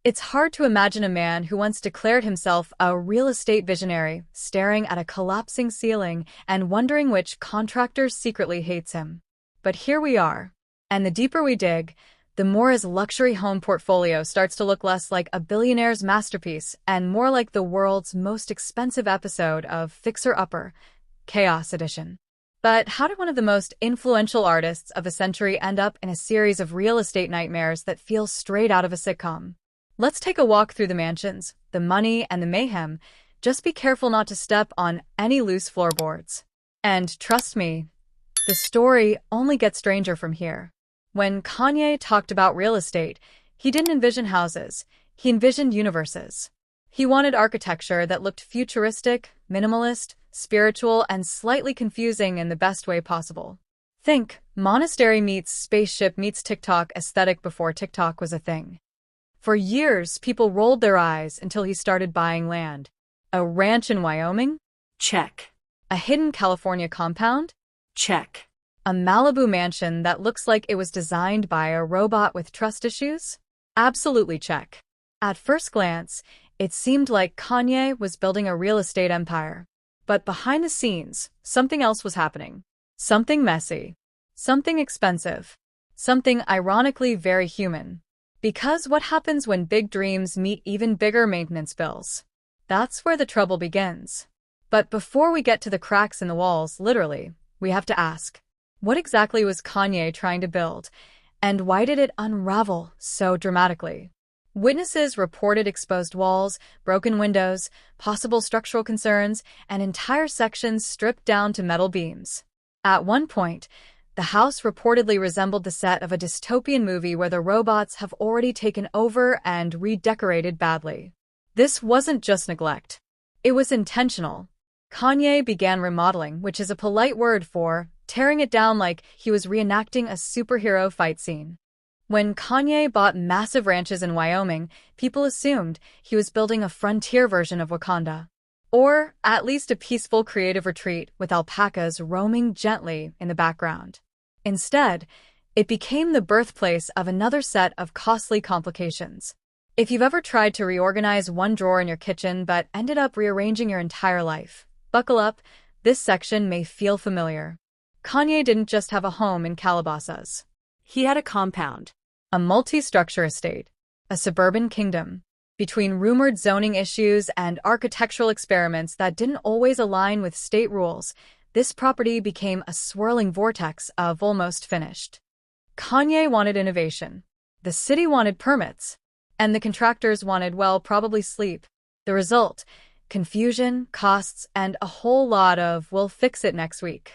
It's hard to imagine a man who once declared himself a real estate visionary, staring at a collapsing ceiling and wondering which contractor secretly hates him. But here we are. And the deeper we dig, the more his luxury home portfolio starts to look less like a billionaire's masterpiece and more like the world's most expensive episode of Fixer Upper, Chaos Edition. But how did one of the most influential artists of the century end up in a series of real estate nightmares that feel straight out of a sitcom? Let's take a walk through the mansions, the money, and the mayhem. Just be careful not to step on any loose floorboards. And trust me, the story only gets stranger from here. When Kanye talked about real estate, he didn't envision houses, he envisioned universes. He wanted architecture that looked futuristic, minimalist, spiritual, and slightly confusing in the best way possible. Think monastery meets spaceship meets TikTok aesthetic before TikTok was a thing. For years, people rolled their eyes until he started buying land. A ranch in Wyoming? Check. A hidden California compound? Check. A Malibu mansion that looks like it was designed by a robot with trust issues? Absolutely check. At first glance, it seemed like Kanye was building a real estate empire. But behind the scenes, something else was happening. Something messy. Something expensive. Something ironically very human. Because what happens when big dreams meet even bigger maintenance bills? That's where the trouble begins. But before we get to the cracks in the walls, literally, we have to ask, what exactly was Kanye trying to build, and why did it unravel so dramatically? Witnesses reported exposed walls, broken windows, possible structural concerns, and entire sections stripped down to metal beams. At one point, the house reportedly resembled the set of a dystopian movie where the robots have already taken over and redecorated badly. This wasn't just neglect. It was intentional. Kanye began remodeling, which is a polite word for tearing it down like he was reenacting a superhero fight scene. When Kanye bought massive ranches in Wyoming, people assumed he was building a frontier version of Wakanda. Or at least a peaceful creative retreat with alpacas roaming gently in the background. Instead, it became the birthplace of another set of costly complications. If you've ever tried to reorganize one drawer in your kitchen but ended up rearranging your entire life, buckle up, this section may feel familiar. Kanye didn't just have a home in Calabasas. He had a compound. A multi-structure estate. A suburban kingdom. Between rumored zoning issues and architectural experiments that didn't always align with state rules, this property became a swirling vortex of almost finished. Kanye wanted innovation. The city wanted permits. And the contractors wanted, well, probably sleep. The result? Confusion, costs, and a whole lot of, we'll fix it next week.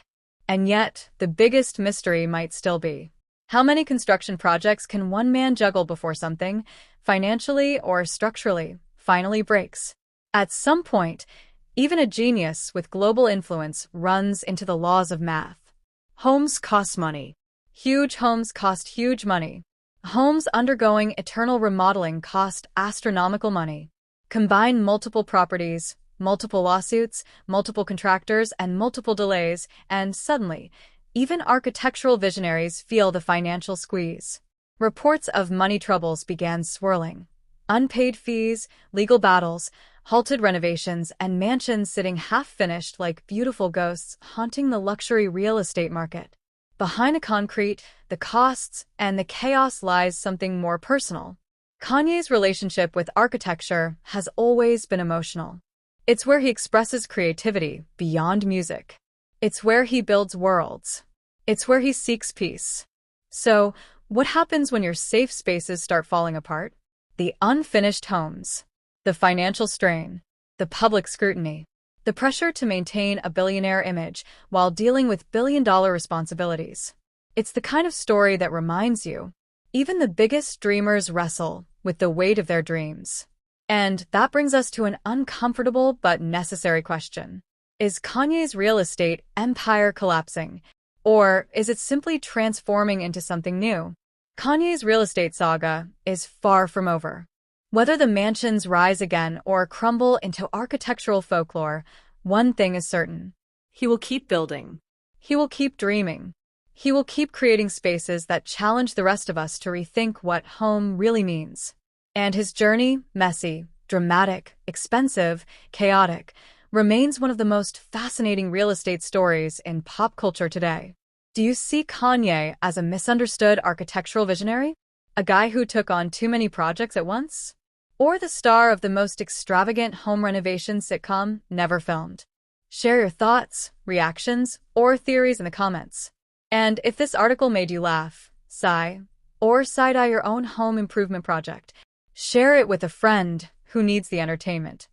And yet, the biggest mystery might still be, how many construction projects can one man juggle before something, financially or structurally, finally breaks? At some point, even a genius with global influence runs into the laws of math. Homes cost money. Huge homes cost huge money. Homes undergoing eternal remodeling cost astronomical money. Combine multiple properties, multiple lawsuits, multiple contractors, and multiple delays, and suddenly, even architectural visionaries feel the financial squeeze. Reports of money troubles began swirling. Unpaid fees, legal battles, halted renovations, and mansions sitting half-finished like beautiful ghosts haunting the luxury real estate market. Behind the concrete, the costs, and the chaos lies something more personal. Kanye's relationship with architecture has always been emotional. It's where he expresses creativity beyond music. It's where he builds worlds. It's where he seeks peace. So, what happens when your safe spaces start falling apart? The unfinished homes. The financial strain. The public scrutiny. The pressure to maintain a billionaire image while dealing with billion-dollar responsibilities. It's the kind of story that reminds you, even the biggest dreamers wrestle with the weight of their dreams. And that brings us to an uncomfortable but necessary question. Is Kanye's real estate empire collapsing? Or is it simply transforming into something new? Kanye's real estate saga is far from over. Whether the mansions rise again or crumble into architectural folklore, one thing is certain. He will keep building. He will keep dreaming. He will keep creating spaces that challenge the rest of us to rethink what home really means. And his journey, messy, dramatic, expensive, chaotic, remains one of the most fascinating real estate stories in pop culture today. Do you see Kanye as a misunderstood architectural visionary? A guy who took on too many projects at once? Or the star of the most extravagant home renovation sitcom never filmed? Share your thoughts, reactions, or theories in the comments. And if this article made you laugh, sigh, or side-eye your own home improvement project, share it with a friend who needs the entertainment.